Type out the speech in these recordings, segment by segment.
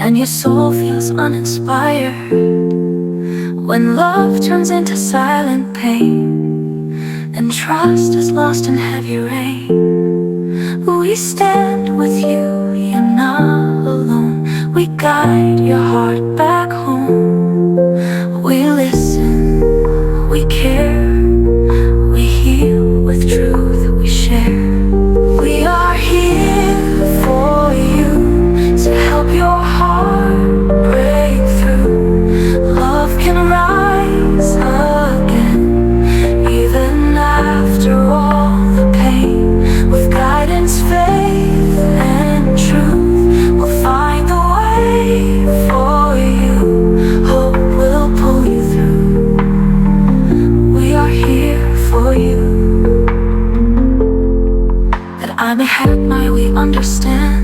and your soul feels uninspired. When love turns into silent pain, and trust is lost in heavy rain, we stand with you, you're not alone. We guide your heart back home. We listen, we care, we heal with truth we share. We are here for you, to help your heart break through. Love can rise again, even after all the pain. With guidance, faith, and truth, we'll find the way for you. Hope will pull you through. We are here for you. At IMARHKMI we understand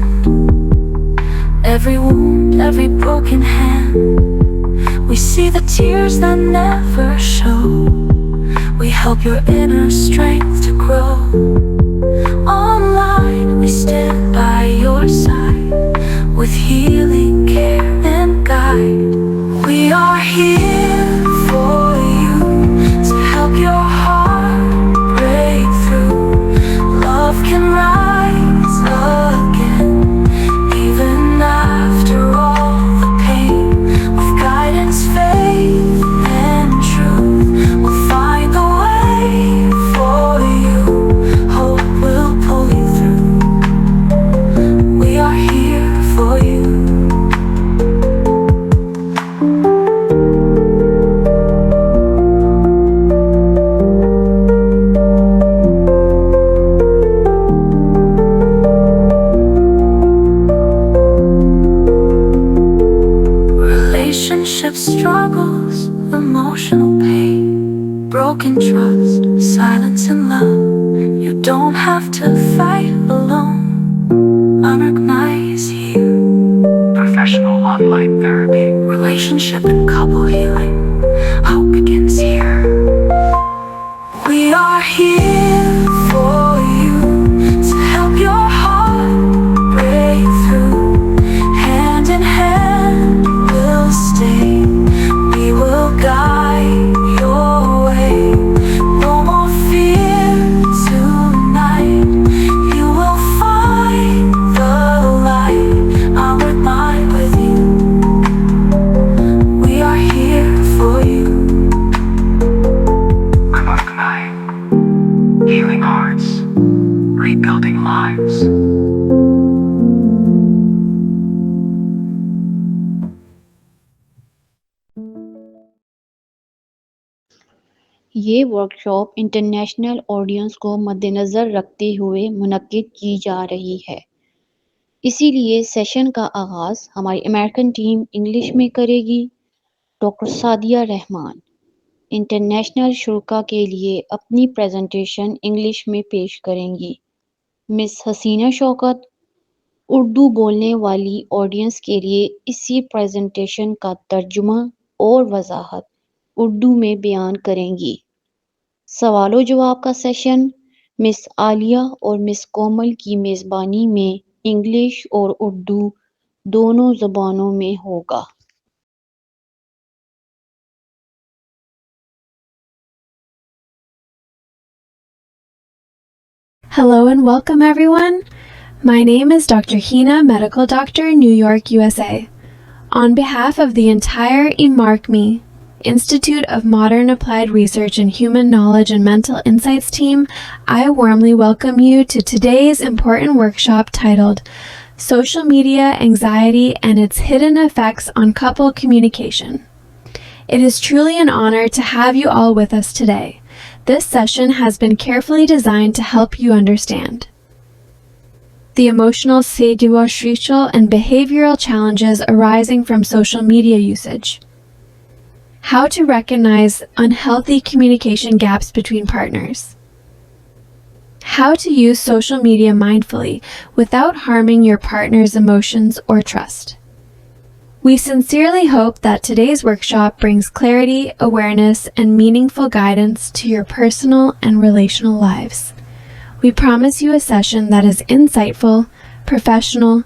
every wound, every broken hand. We see the tears that never show. We help your inner strength to grow. Online we stand by your side, with healing, care, and guide. We are here for you, to help your heart break through. Love can rise again, even after all the pain. With guidance, faith, and truth, we'll find the way for you. Hope will pull you through. We are here for you. Relationship struggles, emotional pain, broken trust, silence and love. You don't have to fight alone. IMARHKMI is here. Professional online therapy, relationship and couple healing. Hope begins here. We are here for you, to help your heart break through. Hand in hand we'll stay, we will guide your way. No more fear tonight, you will find the light. IMARHKMI with you, we are here for you. IMARHKMI, healing hearts, rebuilding lives. ये workshop international audience को मद्देनज़र रखते हुए मुनक्किद की जा रही है। इसीलिए सेशन का आगाज़ हमारी अमेरिकन टीम इंग्लिश में करेगी। डॉक्टर सादिया रहमान इंटरनेशनल शुरा के लिए अपनी प्रेजेंटेशन इंग्लिश में पेश करेंगी। मिस हसीना शौकत उर्दू बोलने वाली ऑडियंस के लिए इसी प्रेजेंटेशन का तर्जुमा और वजाहत उर्दू में बयान करेंगी। सवालों जवाब का सेशन मिस आलिया और मिस कोमल की मेज़बानी में इंग्लिश और उर्दू दोनों ज़बानों में होगा। Hello and welcome everyone. My name is Dr. Hina, Medical Doctor, New York, USA. On behalf of the entire IMARHKMI, Institute of Modern Applied Research in Human Knowledge and Mental Insights team, I warmly welcome you to today's important workshop titled Social Media Anxiety and Its Hidden Effects on Couple Communication. It is truly an honor to have you all with us today. This session has been carefully designed to help you understand the emotional, psychological, and behavioral challenges arising from social media usage, how to recognize unhealthy communication gaps between partners, how to use social media mindfully without harming your partner's emotions or trust. We sincerely hope that today's workshop brings clarity, awareness, and meaningful guidance to your personal and relational lives. We promise you a session that is insightful, professional,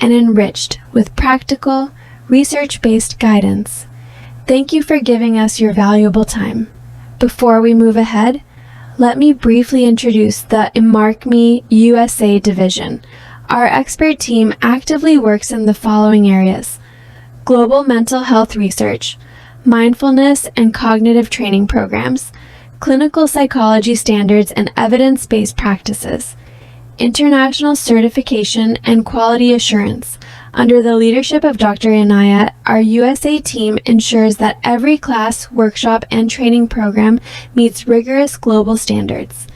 and enriched with practical, research-based guidance. Thank you for giving us your valuable time. Before we move ahead, let me briefly introduce the IMARHKMI USA division. Our expert team actively works in the following areas: global mental health research, mindfulness and cognitive training programs, clinical psychology standards and evidence-based practices, international certification and quality assurance. Under the leadership of Dr. Inayat, our USA team ensures that every class, workshop, and training program meets rigorous global standards.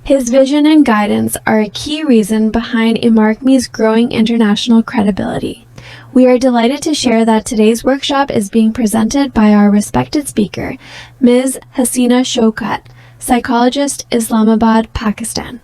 His vision and guidance are a key reason behind IMARHKMI's growing international credibility. We are delighted to share that today's workshop is being presented by our respected speaker, Ms. Hassina Shoukat, psychologist, Islamabad, Pakistan.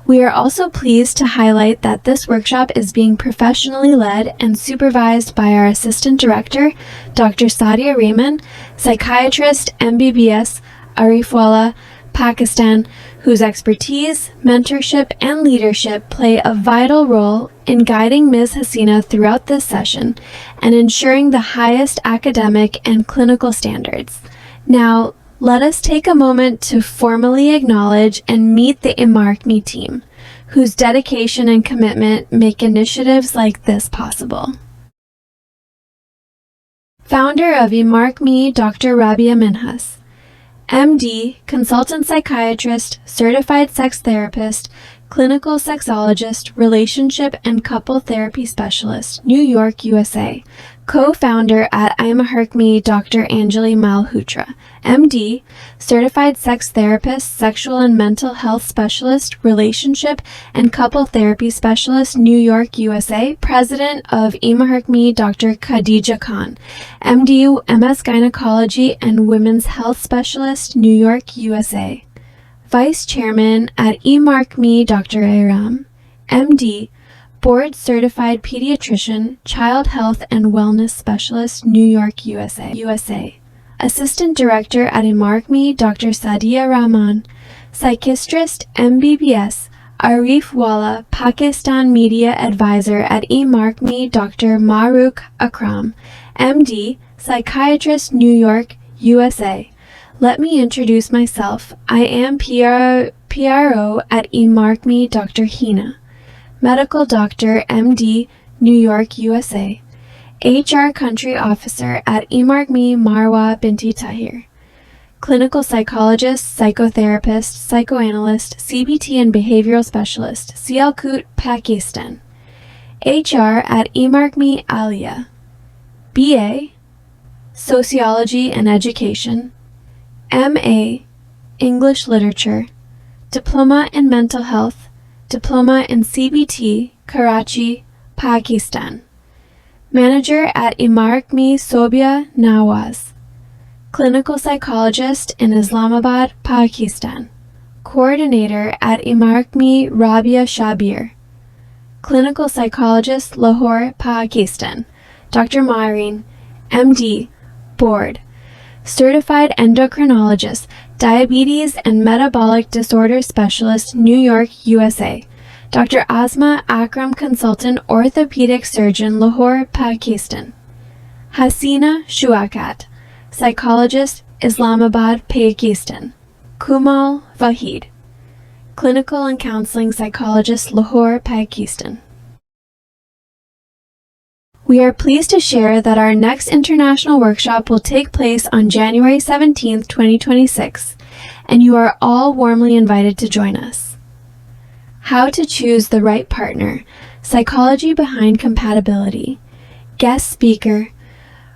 We are also pleased to highlight that this workshop is being professionally led and supervised by our Assistant Director, Dr. Sadia Rehman, Psychiatrist, MBBS, Arifwala, Pakistan, whose expertise, mentorship, and leadership play a vital role in guiding Ms. Hassina throughout this session and ensuring the highest academic and clinical standards. Now, let us take a moment to formally acknowledge and meet the IMARHKMI team, whose dedication and commitment make initiatives like this possible. Founder of IMARHKMI, Dr. Rabia Minhas, MD, consultant psychiatrist, certified sex therapist, clinical sexologist, relationship and couple therapy specialist, New York, USA. Co-founder at IMARHKMI, Dr. Anjali Malhotra, MD, certified sex therapist, sexual and mental health specialist, relationship and couple therapy specialist, New York, USA. President of IMARHKMI, Dr. Khadija Khan, MD, MS Gynecology and Women's Health Specialist, New York, USA. Vice Chairman at IMARHKMI, Dr. Ayram, MD, Board Certified Pediatrician, Child Health and Wellness Specialist, New York, USA. Assistant Director at IMARHKMI, Dr. Sadia Rahman, Psychiatrist, MBBS, Arifwala, Pakistan Media Advisor at IMARHKMI, Dr. Maruk Akram, MD, Psychiatrist, New York, USA. Let me introduce myself. I am PRO at IMARHKMI, Dr. Hina. Medical Doctor, MD, New York, USA. HR Country Officer at IMARHKMI, Marwa Binti Tahir. Clinical Psychologist, Psychotherapist, Psychoanalyst, CBT and Behavioral Specialist, Sialkot, Pakistan. HR at IMARHKMI, Aliya. BA, Sociology and Education. MA, English Literature. Diploma in Mental Health. Diploma in CBT, Karachi, Pakistan. Manager at IMARHKMI, Sobia Nawaz. Clinical Psychologist in Islamabad, Pakistan. Coordinator at IMARHKMI, Rabia Shabir. Clinical Psychologist, Lahore, Pakistan. Dr. Maureen, MD, Board. Certified Endocrinologist, Diabetes and Metabolic Disorder Specialist, New York, USA. Dr. Asma Akram, Consultant Orthopedic Surgeon, Lahore, Pakistan. Hassina Shoukat, Psychologist, Islamabad, Pakistan. Komal Waheed, Clinical and Counseling Psychologist, Lahore, Pakistan. We are pleased to share that our next international workshop will take place on January 17, 2026, and you are all warmly invited to join us. How to choose the right partner, psychology behind compatibility. Guest speaker,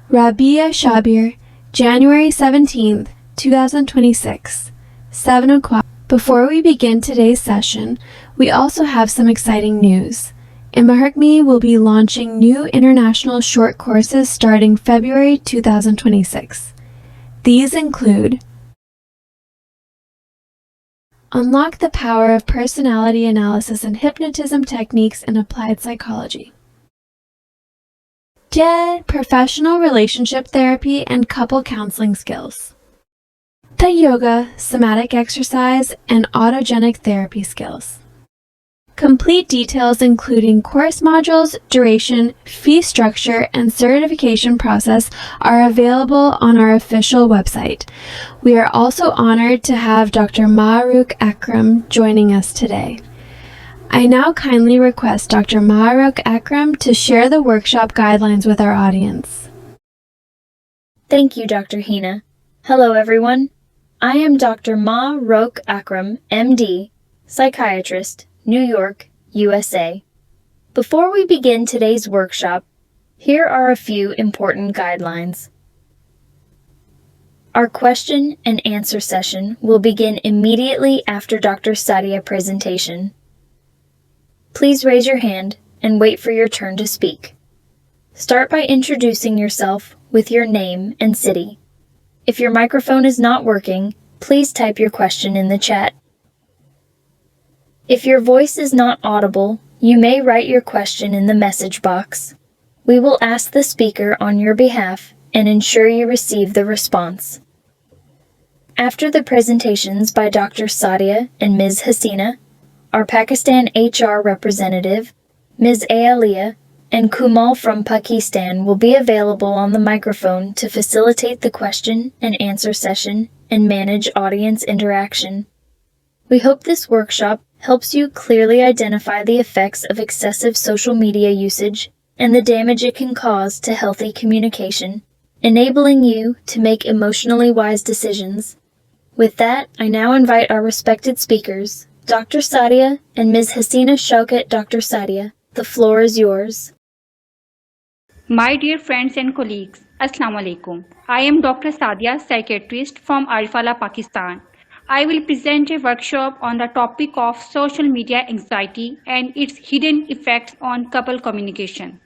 Rabia Shabir, January 17, 2026, 7 o'clock. Before we begin today's session, we also have some exciting news. IMARHKMI will be launching new international short courses starting February 2026. These include Unlock the Power of Personality Analysis and Hypnotism Techniques in Applied Psychology. Get Professional Relationship Therapy and Couple Counseling Skills. The Yoga, Somatic Exercise, and Autogenic Therapy Skills. Complete details including course modules, duration, fee structure, and certification process are available on our official website. We are also honored to have Dr. MBBS joining us today. I now kindly request Dr. MBBS to share the workshop guidelines with our audience. Thank you, Dr. Hina. Hello, everyone. I am Dr. MBBS, MD, Psychiatrist, New York, USA. Before we begin today's workshop, here are a few important guidelines. Our question and answer session will begin immediately after Dr. Sadia presentation. Please raise your hand and wait for your turn to speak. Start by introducing yourself with your name and city. If your microphone is not working, please type your question in the chat. If your voice is not audible, you may write your question in the message box. We will ask the speaker on your behalf and ensure you receive the response. After the presentations by Dr. Sadia and Ms. Hassina, our Pakistan HR representative, Ms. Aliya, and Komal from Pakistan will be available on the microphone to facilitate the question and answer session and manage audience interaction. We hope this workshop helps you clearly identify the effects of excessive social media usage and the damage it can cause to healthy communication, enabling you to make emotionally wise decisions. With that, I now invite our respected speakers, Dr. Sadia and Ms. Hassina Shoukat. Dr. Sadia, the floor is yours. My dear friends and colleagues, Assalamu alaikum. I am Dr. Sadia, Psychiatrist from Arifala, Pakistan. I will present a workshop on the topic of social media anxiety and its hidden effects on couple communication.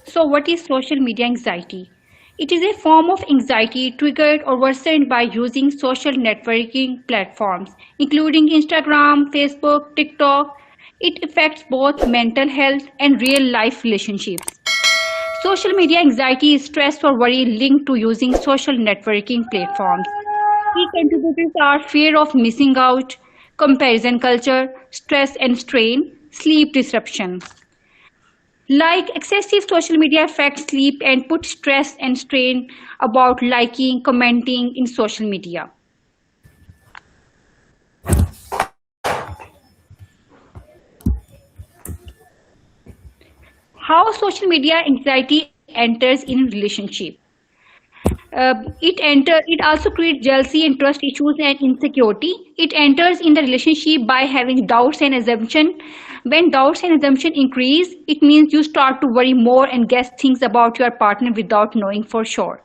So what is social media anxiety? It is a form of anxiety triggered or worsened by using social networking platforms, including Instagram, Facebook, TikTok. It affects both mental health and real-life relationships. Social media anxiety is stress or worry linked to using social networking platforms. Key contributors are fear of missing out, comparison culture, stress and strain, sleep disruption. Like excessive social media affects sleep and put stress and strain about liking, commenting in social media. How social media anxiety enters in relationship. It also creates jealousy and trust issues and insecurity. It enters in the relationship by having doubts and assumption. When doubts and assumption increase, it means you start to worry more and guess things about your partner without knowing for sure.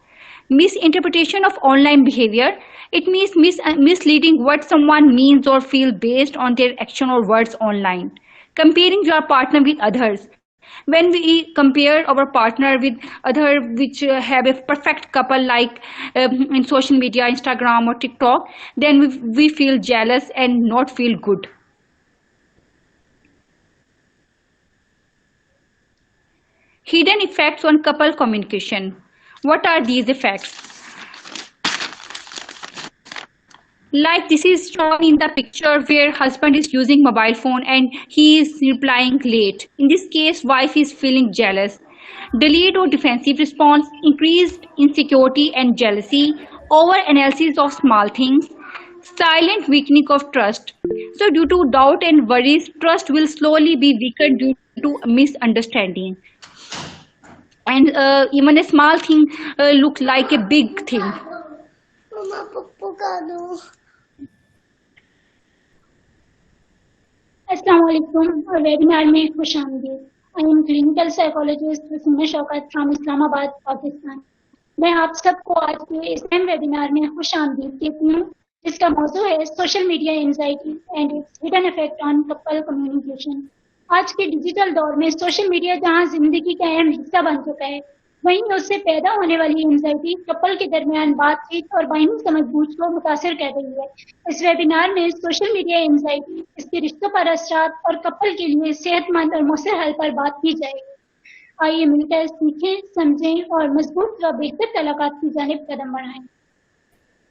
Misinterpretation of online behavior. It means misleading what someone means or feels based on their action or words online. Comparing your partner with others. When we compare our partner with other which have a perfect couple like in social media, Instagram or TikTok, then we feel jealous and not feel good. Hidden effects on couple communication. What are these effects? Like this is shown in the picture where husband is using mobile phone and he is replying late. In this case, wife is feeling jealous. Delayed or defensive response, increased insecurity and jealousy, over analysis of small things, silent weakening of trust. So due to doubt and worries, trust will slowly be weakened due to misunderstanding. And even a small thing looks like a big thing. Assalamualaikum और webinar में खुश आमदीद। I am clinical psychologist Hasina Shaukat from Islamabad Pakistan. मैं आप सबको आज के इस अहम वेबिनार में खुश आमदीद कहती हूँ जिसका मौजू है social media anxiety and it's hidden effect on couple communication. आज के डिजिटल दौर में सोशल मीडिया जहाँ जिंदगी का अहम हिस्सा बन चुका है, वहीं उससे पैदा होने वाली एंजाइटी कपल के दरमियान बातचीत और बाइनी समझबूझ को मुतासिर कर रही है। इस वेबिनार में सोशल मीडिया एंजाइटी, इसके रिश्तों पर असरात और कपल के लिए सेहतमंद और मौसर हल पर बात की जाएगी। आइए मिलकर सीखें, समझें और मजबूत व बेहतर तलाकात की जानिब कदम बढ़ाएं।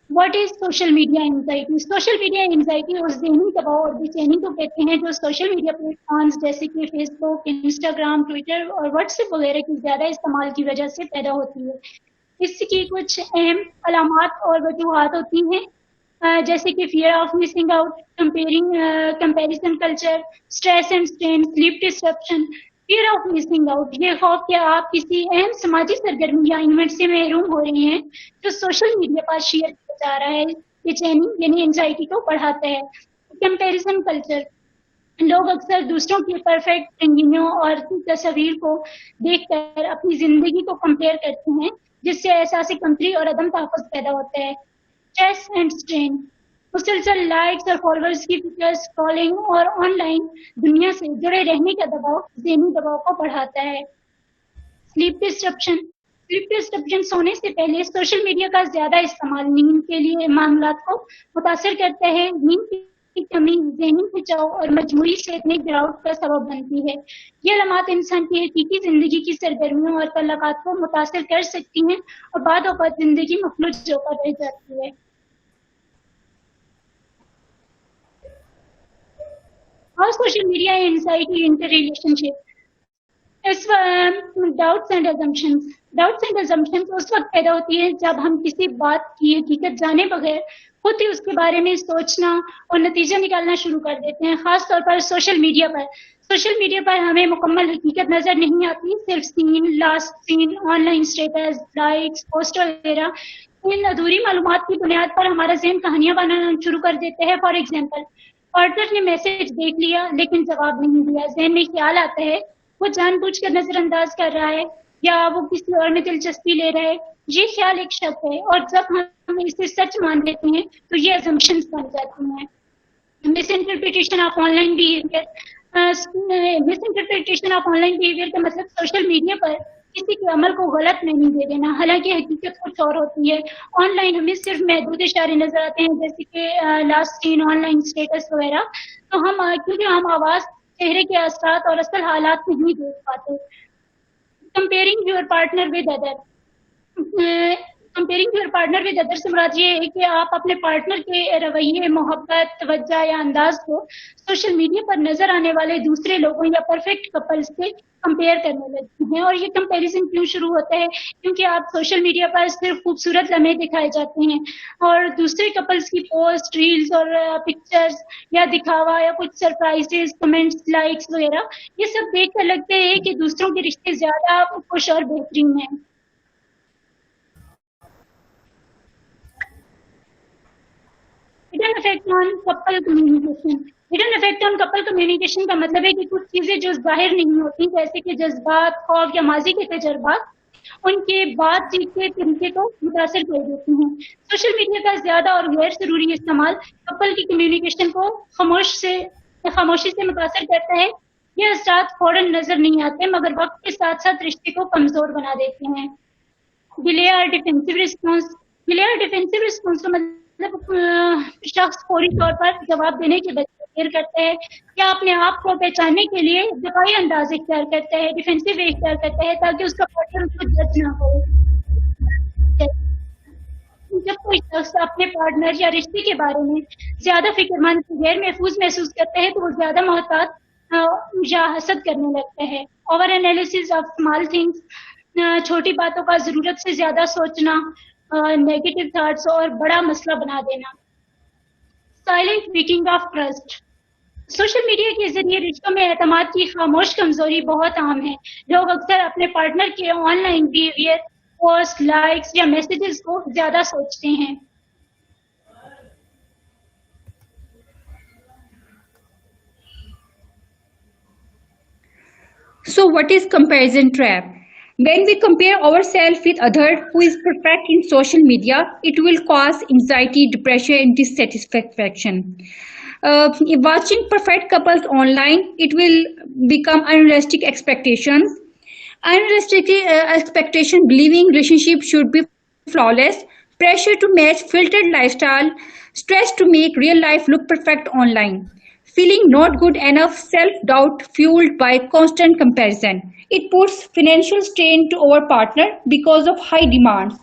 What is social media anxiety? Social media anxiety और ज़हनी दबाव और बेचैनी को कहते हैं जो सोशल मीडिया प्लेटफॉर्म्स जैसे कि फेसबुक, इंस्टाग्राम, ट्विटर और व्हाट्सएप वगैरह के ज़्यादा इस्तेमाल की वजह से पैदा होती है। इसकी कुछ अहम अलामात और वजूहात होती हैं, जैसे कि fear of missing out, comparison culture, stress and strain, sleep disruption. Fear of missing out, ये खौफ कि आप किसी अहम समाजी सरगर्मी या इवेंट से महरूम हो रहे हैं जो सोशल मीडिया पर शेयर किया जा रहा है, बेचैनी यानी एंजाइटी को बढ़ाता है। कंपैरिजन कल्चर, लोग अक्सर दूसरों की परफेक्ट रंगीनों और तस्वीर को देखकर अपनी जिंदगी को कंपेयर करते हैं, जिससे एहसास कमतरी और अदम तहफ़्फ़ुज़ पैदा होता है। स्ट्रेस एंड स्ट्रेन, मुसलसल लाइक्स और फॉलोअर्स की फिक्र, स्क्रॉलिंग और ऑनलाइन दुनिया से जुड़े रहने का दबाव ज़हनी दबाव को बढ़ाता है। स्लीप डिस्ट्रप्शन, स्लीप डिस्ट्रप्शन सोने से पहले सोशल मीडिया का ज्यादा इस्तेमाल नींद के लिए मामलात को मुतासर करता है। नींद की कमी ज़हनी खिंचाव और मजमूरी सेहत में गिरावट का सबब बनती है। ये अलामात इंसान की हकीकी जिंदगी की सरगर्मियों और तल्लुकात को मुतासर कर सकती हैं और बाद औक़ात जिंदगी मफलूज होकर रह जाती है। और social media anxiety inter relationship, इस doubts and assumptions, doubts and assumptions उस वक्त पैदा होती है जब हम किसी बात की हकीकत जाने बगैर खुद ही उसके बारे में सोचना और नतीजा निकालना शुरू कर देते हैं, खास तौर पर सोशल मीडिया पर। सोशल मीडिया पर हमें मुकम्मल हकीकत नजर नहीं आती, सिर्फ seen, last seen, online status, likes, post वगैरह। इन अधूरी मालूमात की बुनियाद पर हमारा ज़हन कहानियां बनाना शुरू कर देते हैं। फॉर एग्जाम्पल, पार्टनर ने मैसेज देख लिया लेकिन जवाब नहीं दिया, ज़हन में ख्याल आता है वो जानबूझकर नजरअंदाज कर रहा है या वो किसी और में दिलचस्पी ले रहा है। ये ख्याल एक शक है और जब हम इसे सच मान लेते हैं तो ये असम्पशंस बन जाती हैं। Miss interpretation of online behaviour, miss interpretation of online behaviour का मतलब सोशल मीडिया पर किसी के अमल को गलत नहीं दे देना, हालांकि हकीकत कुछ और होती है। ऑनलाइन हमें सिर्फ महदूद इशारे नजर आते हैं, जैसे कि लास्ट सीन, ऑनलाइन स्टेटस वगैरह। तो क्योंकि हम आवाज, चेहरे के असरात और असल हालात नहीं देख पाते। Comparing your partner with other, comparing your partner with other से मुराद ये है कि आप अपने पार्टनर के रवैये, मोहब्बत, तवज्जो या अंदाज को सोशल मीडिया पर नजर आने वाले दूसरे लोगों या परफेक्ट कपल्स से कंपेयर करने लगते हैं। और ये कंपैरिजन क्यों शुरू होता है? क्योंकि आप सोशल मीडिया पर सिर्फ खूबसूरत लम्हे दिखाए जाते हैं और दूसरे कपल्स की पोस्ट, रील्स और पिक्चर्स या दिखावा या कुछ सरप्राइजेस, कमेंट्स, लाइक्स वगैरह, ये सब देखकर लगते हैं कि दूसरों के रिश्ते ज्यादा खुश और बेहतरीन हैं। Hidden effect on couple communication, hidden effect on couple communication का मतलब है कि कुछ चीजें जो जाहिर नहीं होती, जैसे कि जज्बात, खौफ या माजी के तजर्बात, उनके बातचीत के तरीके को मुतासर कर देती हैं। सोशल मीडिया का ज्यादा और गैर जरूरी इस्तेमाल कपल की कम्युनिकेशन को खामोशी से मुतासर करता है। ये असरात फौरन नजर नहीं आते मगर वक्त के साथ साथ रिश्ते को कमजोर बना देते हैं। डिले और डिफेंसिव रिस्पॉन्स, डिले और डिफेंसिव रिस्पॉन्स का मतलब शख्स फौरी तौर पर जवाब देने के बजाय देर करता है या अपने आप को पहचानने के लिए दफाई अंदाज इख्तियार करता है, डिफेंसिव वे इख्तियार करता है ताकि उसका पार्टनर उसको जज ना हो। जब कोई शख्स अपने पार्टनर या रिश्ते के बारे में ज्यादा फिक्रमंद, गैर महफूज महसूस करता है तो वो ज्यादा मोहतात या हसद करने लगता है। Over analysis of small things, छोटी बातों का जरूरत से ज्यादा सोचना, नेगेटिव थॉट्स और बड़ा मसला बना देना। Silent weakening of trust, social media के जरिए रिश्तों में एतमाद की खामोश कमजोरी बहुत आम है। लोग अक्सर अपने पार्टनर के ऑनलाइन बिहेवियर, पोस्ट, लाइक्स या मैसेजेस को ज्यादा सोचते हैं। So what is comparison trap? When we compare ourselves with others who is perfect in social media, it will cause anxiety, depression, and dissatisfaction. Watching perfect couples online, it will become unrealistic expectations. Unrealistic expectation, believing relationship should be flawless, pressure to match filtered lifestyle, stress to make real life look perfect online. Feeling not good enough, self-doubt fueled by constant comparison. It puts financial strain to our partner because of high demands.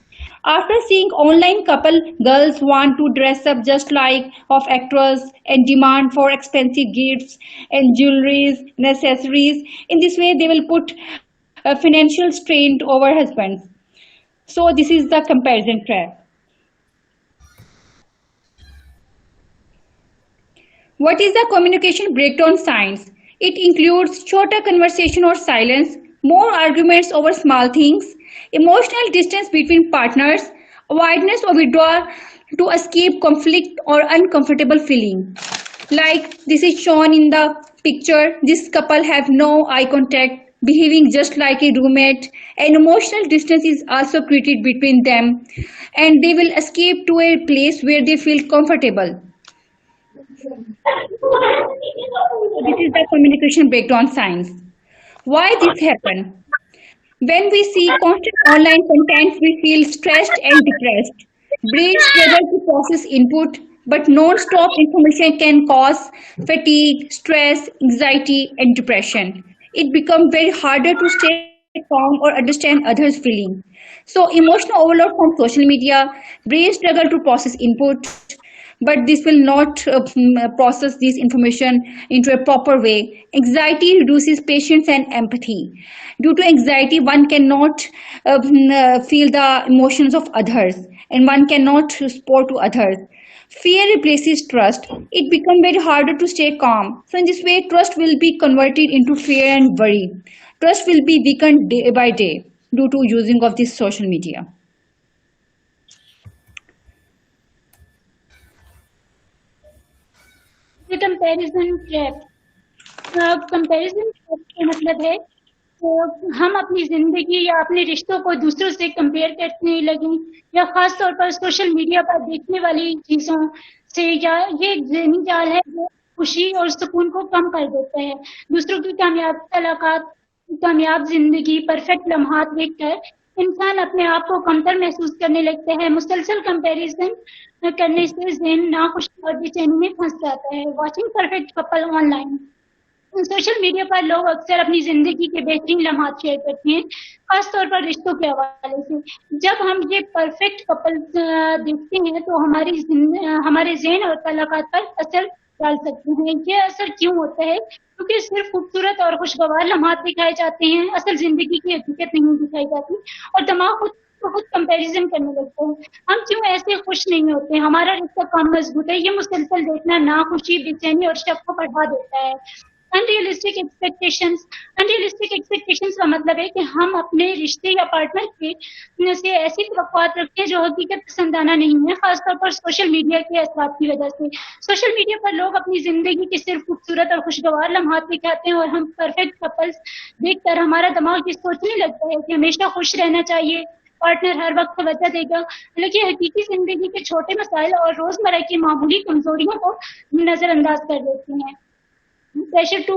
After seeing online couple, girls want to dress up just like of actors and demand for expensive gifts and jewelries and accessories. In this way, they will put a financial strain over husbands. So this is the comparison trap. What is the communication breakdown signs? It includes shorter conversation or silence, more arguments over small things, emotional distance between partners, avoidance or withdrawal to escape conflict or uncomfortable feeling. Like this is shown in the picture, this couple have no eye contact, behaving just like a roommate, and emotional distance is also created between them, and they will escape to a place where they feel comfortable. So this is the communication breakdown signs. Why this happen? When we see constant online content, we feel stressed and depressed. Brain struggle to process input, but non-stop information can cause fatigue, stress, anxiety, and depression. It becomes very harder to stay calm or understand others' feeling. So emotional overload from social media, brain struggle to process input, but this will not process this information into a proper way. Anxiety reduces patience and empathy. Due to anxiety, one cannot feel the emotions of others, and one cannot support to others. Fear replaces trust. It becomes very harder to stay calm. So in this way, trust will be converted into fear and worry. Trust will be weakened day by day due to using of this social media. ये comparison trap comparison का मतलब है तो हम अपनी जिंदगी या अपने रिश्तों को दूसरों से कंपेयर करने लगे या खास तौर पर सोशल मीडिया पर देखने वाली चीजों से या ये एक ज़हनी जाल है जो खुशी और सुकून को कम कर देता है दूसरों की कामयाब जिंदगी परफेक्ट लम्हात देखकर इंसान अपने आप को कमतर महसूस करने लगता है मुसलसल कंपैरिजन करने से ज़हन नाखुशी और बेचैनी में फंस जाता है watching perfect couple online social media पर लोग अक्सर अपनी जिंदगी के बेहतरीन लम्हात शेयर करते हैं खास तौर पर रिश्तों के हवाले से जब हम ये परफेक्ट कपल देखते हैं तो हमारे ज़हन और तलाक़ात पर असर डाल सकते हैं ये असर क्यों होता है क्योंकि सिर्फ खूबसूरत और खुशगवार लम्हात दिखाए जाते हैं असल जिंदगी की हकीकत नहीं दिखाई जाती और दिमाग खुद कंपैरिजन करने लगता है हम क्यों ऐसे खुश नहीं होते हमारा रिश्ता कम मजबूत है ये मुसलसल देखना नाखुशी बेचैनी और शक को बढ़ा देता है अनरियलिस्टिक एक्सपेक्टेशंस का मतलब है कि हम अपने रिश्ते या पार्टनर के से ऐसी तवक्कुआत रखते हैं जो हकीकत पसंदाना नहीं है खासतौर पर सोशल मीडिया के असरात की वजह से सोशल मीडिया पर लोग अपनी जिंदगी के सिर्फ खूबसूरत और खुशगवार लम्हात दिखाते हैं और हम परफेक्ट कपल्स देखकर हमारा दिमाग ये सोचने लगता है कि हमेशा खुश रहना चाहिए पार्टनर हर वक्त तवज्जो देगा लेकिन हकीकी जिंदगी के छोटे मसाइल और रोजमर्रा की मामूली कमजोरियों को नजरअंदाज कर देते हैं pressure to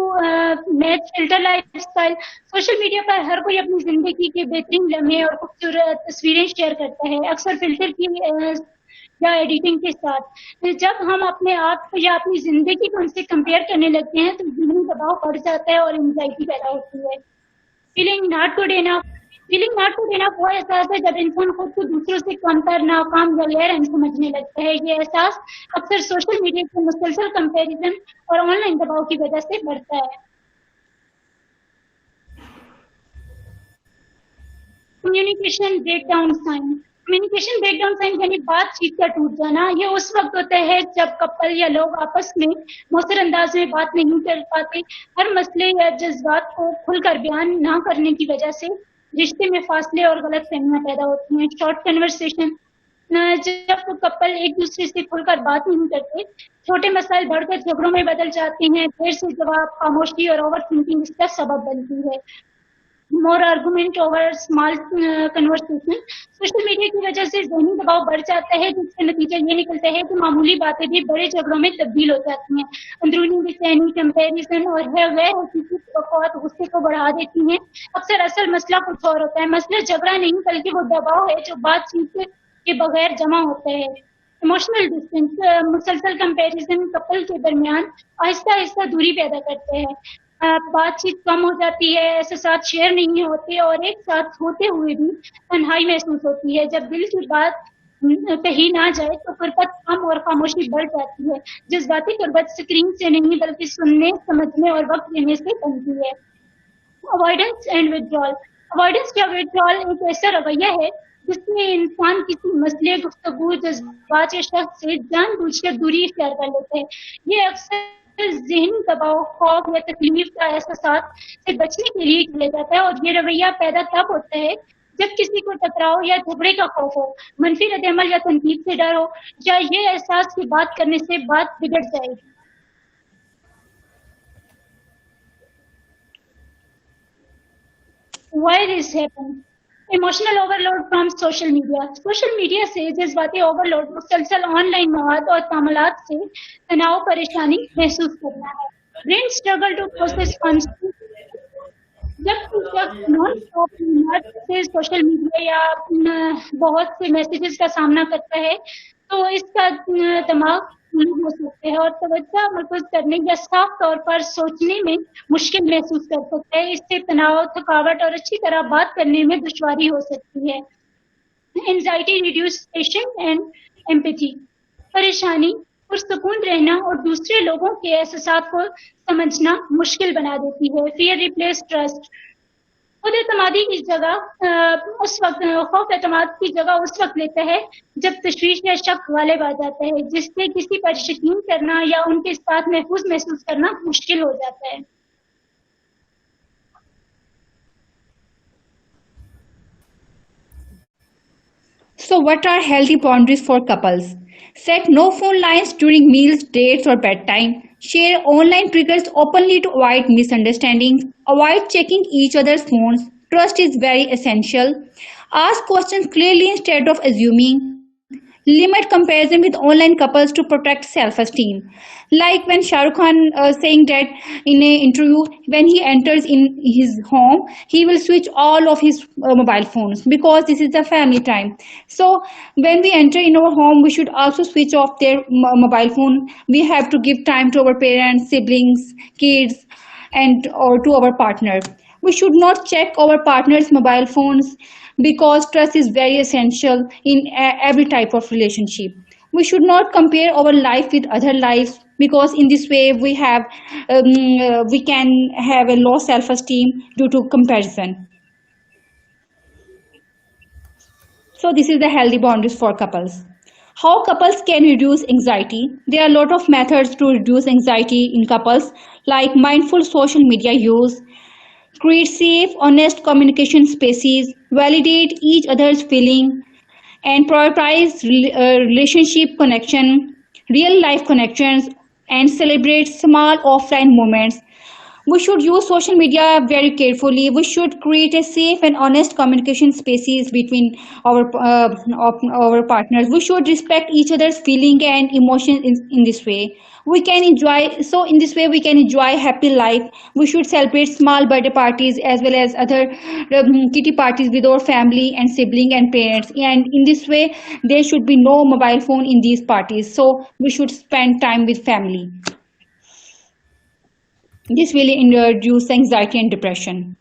match filter lifestyle social media पर हर कोई अपनी जिंदगी के बेहतरीन लम्हे और खूबसूरत तस्वीरें शेयर करता है अक्सर फिल्टर की या एडिटिंग के साथ जब हम अपने आप को या अपनी जिंदगी को उनसे कंपेयर करने लगते हैं तो ज़हनी दबाव बढ़ जाता है और एंजाइटी पैदा होती है फीलिंग नॉट गुड इनफ वो एहसास है जब इंसान खुद को दूसरों से कमतर नाकाम या गैर समझने लगता है ये एहसास अक्सर सोशल मीडिया के मुसलसल कंपैरिजन और ऑनलाइन दबाव की वजह से बढ़ता है कम्युनिकेशन ब्रेकडाउन साइन यानी बातचीत का टूट जाना ये उस वक्त होता है जब कपल या लोग आपस में मौसर अंदाज में बात नहीं कर पाते हर मसले या जज्बात को खुलकर बयान ना करने की वजह से रिश्ते में फासले और गलत फहमियां पैदा होती हैं शॉर्ट कन्वर्सेशन जब कपल एक दूसरे से खुलकर बात नहीं करते छोटे मसाइल बढ़कर झगड़ों में बदल जाते हैं देर से जवाब खामोशी और ओवर थिंकिंग इसका सबब बनती है more argument over small conversation social media की वजह से ज़हनी दबाव बढ़ जाता है जिसका नतीजा ये निकलता है कि मामूली बातें भी बड़े झगड़ों में तब्दील हो जाती हैं अंदरूनी बेचैनी कंपैरिजन और गैर हकीकी तवक्कुआत गुस्से को बढ़ा देती हैं अक्सर असल मसला कुछ और होता है मसला झगड़ा नहीं बल्कि वो दबाव है जो बातचीत के बगैर जमा होता है इमोशनल डिस्टेंस मुसलसल कंपैरिजन कपल के दरमियान आहिस्ता आहिस्ता दूरी पैदा करते हैं बातचीत कम हो जाती है, एहसास शेयर नहीं होते और एक साथ होते हुए भी तन्हाई महसूस होती है। जब दिल की बात कही ना जाए तो गुर्बत कम और खामोशी बढ़ जाती है। जज्बाती गुर्बत स्क्रीन से नहीं बल्कि सुनने, समझने और वक्त देने से बनती है। Avoidance and withdrawal. अवॉइडेंस या विड्रॉल एक ऐसा रवैया है जिसमें इंसान किसी मसले, गुफ्तगू, जज्बात या शख्स से जानबूझकर दूरी इख्तियार कर लेते हैं। ये अक्सर ज़हनी दबाव, खौफ या तकलीफ का एहसास से बचने के लिए किया जाता है और ये रवैया पैदा तब होता है जब किसी को टकराव या झगड़े का खौफ हो, मनफी रद्द-ए-अमल या तनकीद से डर हो, या ये एहसास कि बात करने से बात बिगड़ जाएगी। Why this happens? Emotional overload from social media. Social media से जज्बाती ओवरलोड, मुसलसल ऑनलाइन मवाद और तामुलात से तनाव, परेशानी महसूस करना है। Brain struggle to process concept. जब कोई शख्स नॉन स्टॉप से सोशल मीडिया या बहुत से मैसेजेस का सामना करता है तो इसका दिमाग हो सकते हैं और तवज्जो मरकूज करने या साफ तौर पर सोचने में मुश्किल महसूस कर सकता है। इससे तनाव, थकावट और अच्छी तरह बात करने में दुश्वारी हो सकती है। Anxiety reduction and empathy. परेशानी, पुरसुकून रहना और दूसरे लोगों के एहसास को समझना मुश्किल बना देती है। Fear replace trust. खुद एतमादी की जगह उस वक्त खौफ एतमाद की जगह उस वक्त लेता है जब तशवीश या शक गालिब आ जाता है, जिससे किसी पर यकीन करना या उनके साथ महफूज महसूस करना मुश्किल हो जाता है। So, what are healthy boundaries for couples? Set no phone lines during meals, dates, or bedtime. Share online triggers openly to avoid misunderstandings. Avoid checking each other's phones. Trust is very essential. Ask questions clearly instead of assuming. Limit comparison with online couples to protect self-esteem. Like when Shah Rukh Khan saying that in an interview, when he enters in his home, he will switch all of his mobile phones because this is the family time. So when we enter in our home, we should also switch off their mobile phone. We have to give time to our parents, siblings, kids, and or to our partner. We should not check our partner's mobile phones because trust is very essential in every type of relationship. We should not compare our life with other lives because in this way we can have a low self-esteem due to comparison. So this is the healthy boundaries for couples. How couples can reduce anxiety? There are a lot of methods to reduce anxiety in couples like mindful social media use, create safe, honest communication spaces, validate each other's feeling, and prioritize relationship connection, real life connections, and celebrate small offline moments. We should use social media very carefully. We should create a safe and honest communication spaces between our partners. We should respect each other's feeling and emotions in this way. We can enjoy, so in this way we can enjoy happy life. We should celebrate small birthday parties as well as other kitty parties with our family and sibling and parents. And in this way, there should be no mobile phone in these parties. So we should spend time with family. This will reduce anxiety and depression.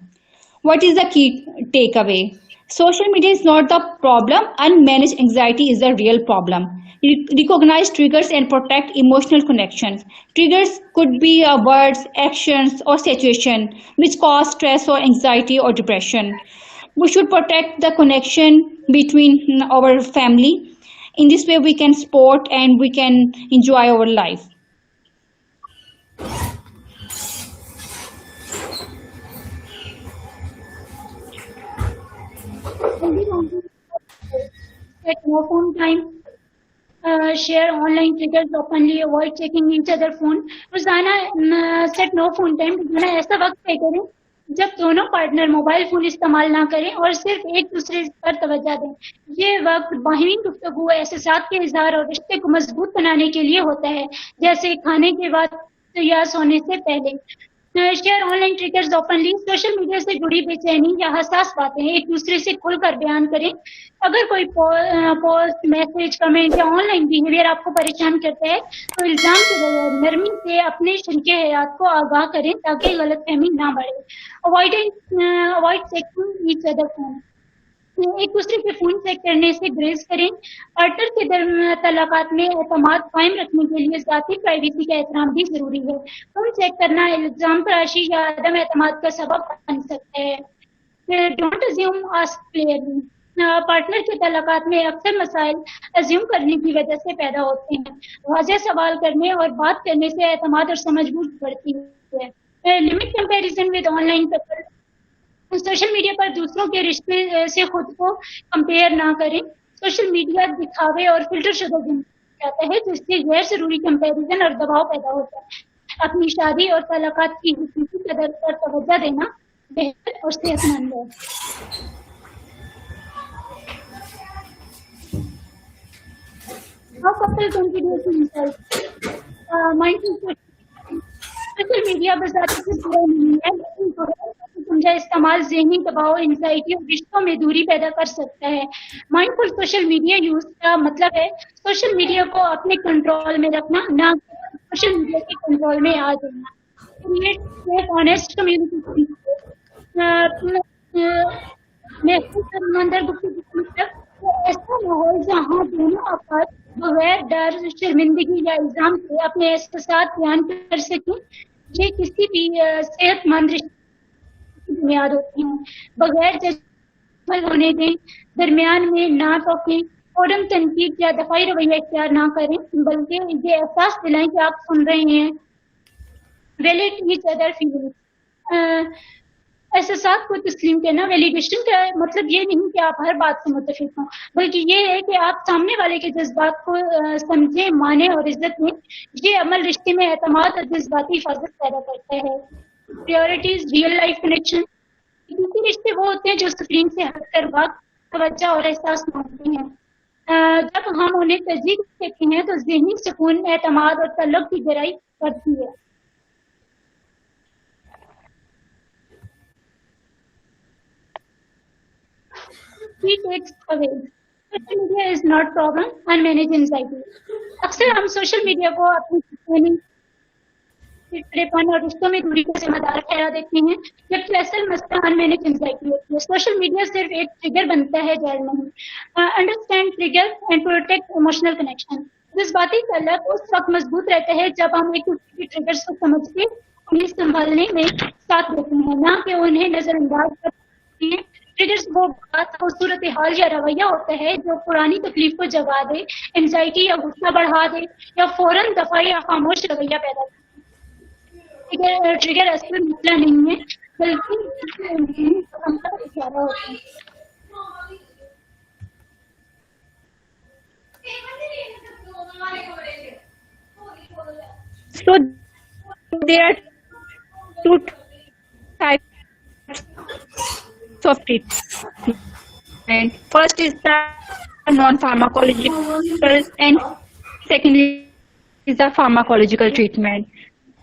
What is the key takeaway? Social media is not the problem. Unmanaged anxiety is the real problem. Recognize triggers and protect emotional connections. Triggers could be words, actions, or situation which cause stress or anxiety or depression. We should protect the connection between our family. In this way, we can support and we can enjoy our life. Set no phone time. Share online triggers openly. Avoid checking each other phone. रोजाना set no phone time. रोजाना ऐसा वक्त तय करें जब दोनों partner mobile phone इस्तेमाल ना करें और सिर्फ एक दूसरे पर तवज्जो दें। ये वक्त बाहिमी गुफ्तगू, एहसास के इजहार और रिश्ते को मजबूत बनाने के लिए होता है, जैसे खाने के बाद या सोने से पहले। Share online triggers openly, social media से जुड़ी बेचैनी या हसास बातें एक दूसरे से खुलकर बयान करें। अगर कोई पोस्ट, मैसेज, कमेंट या ऑनलाइन बिहेवियर आपको परेशान करता है तो इल्जाम के बगैर नरमी से अपने शरीके हयात को आगाह करें ताकि गलतफहमी ना बढ़े। Avoid checking each other phone, एक दूसरे के फोन चेक करने से ग्रेज करें। पार्टनर के तलाकात में एतमाद कायम रखने के लिए ज़ाती प्राइवेसी का एहतराम भी जरूरी है। फोन चेक करना इल्जाम तराशी या अदम एतमाद का सबब बन सकता है। Don't assume, ask clearly, partner के तलाकात में अक्सर मसाइल अज्यूम करने की वजह से पैदा होते हैं। वाज़ेह सवाल करने और बात करने से एतमाद और समझबूझ बढ़ती है। Limit comparison with online couple, social media पर दूसरों के रिश्ते से खुद को कंपेयर ना करें। सोशल मीडिया दिखावे और फिल्टर शुदा जाता है जिससे गैर जरूरी कंपैरिजन और दबाव पैदा होता है। अपनी शादी और तलाकात की हकीकी कदर पर तवज्जो देना बेहतर और सेहतमंद है। How couples introduce themselves. Mindful social media बजाते से बुरा नहीं है, लेकिन समझा इस्तेमाल ज़हनी दबाव, एंग्जाइटी और रिश्तों में दूरी पैदा कर सकता है। माइंडफुल सोशल मीडिया यूज का मतलब है सोशल मीडिया को अपने कंट्रोल में रखना, ना सोशल मीडिया के कंट्रोल में आ जाना। क्रिएट सेफ ऑनेस्ट कम्युनिटी, महफूज और ईमानदार गुफ्तगू का मतलब ऐसा माहौल जहाँ दोनों अफराद बगैर डर, शर्मिंदगी या इल्जाम के अपने एहसासात बयान कर सकें। ये किसी भी सेहतमंद रिश्ते की बुनियाद होती हैं। बगैर जजमेंटल होने दें, दरमियान में ना टोकें, फौरन तनकीद या दफाई रवैया इख्तियार ना करें, बल्कि ये एहसास दिलाएं कि आप सुन रहे हैं। वैलिड ईच अदर फीलिंग्स, एहसासात को तस्लीम करना। वैलिडेशन का मतलब ये नहीं कि आप हर बात से मुतफिक हों, बल्कि ये है कि आप सामने वाले के जज्बात को समझें, माने और इज्जत दें। ये अमल रिश्ते में एतमाद और जज्बाती हिफाजत पैदा करता है। प्रायोरिटीज, रियल लाइफ कनेक्शन, किसी रिश्ते वो होते हैं जो स्क्रीन से हटकर वक्त, तवज्जो और एहसास मांगते हैं। जब हम उन्हें तरजीह देते हैं तो ज़हनी सुकून, एतमाद और तल्लुक की गहराई बढ़ती है। He takes away. Social media is not problem, unmanaged anxiety. अक्सर हम सोशल मीडिया को अपनी चिड़चिड़ेपन और रिश्तों में दूरी का जिम्मेदार ठहरा देते हैं, जबकि असल मसला अनमैनेज एंजाइटी होती है। सोशल मीडिया सिर्फ एक ट्रिगर बनता है, जड़ नहीं। Understand trigger and protect emotional connection, जज्बाती ताल्लुक उस वक्त मजबूत रहता है जब हम एक दूसरे के ट्रिगर्स को समझ के उन्हें संभालने में साथ देते हैं, ना कि उन्हें नजरअंदाज करते हैं। ट्रिगर्स वो बात, वो सूरत हाल या रवैया होता है जो पुरानी तकलीफ को जगा दे, एंजाइटी या गुस्सा बढ़ा दे या फौरन दफाई या खामोश रवैया पैदा करे। ट्रिगर असल मसला नहीं है, बल्कि इशारा होता है। So there are two types of treatment. First is the non-pharmacological and second is the pharmacological treatment.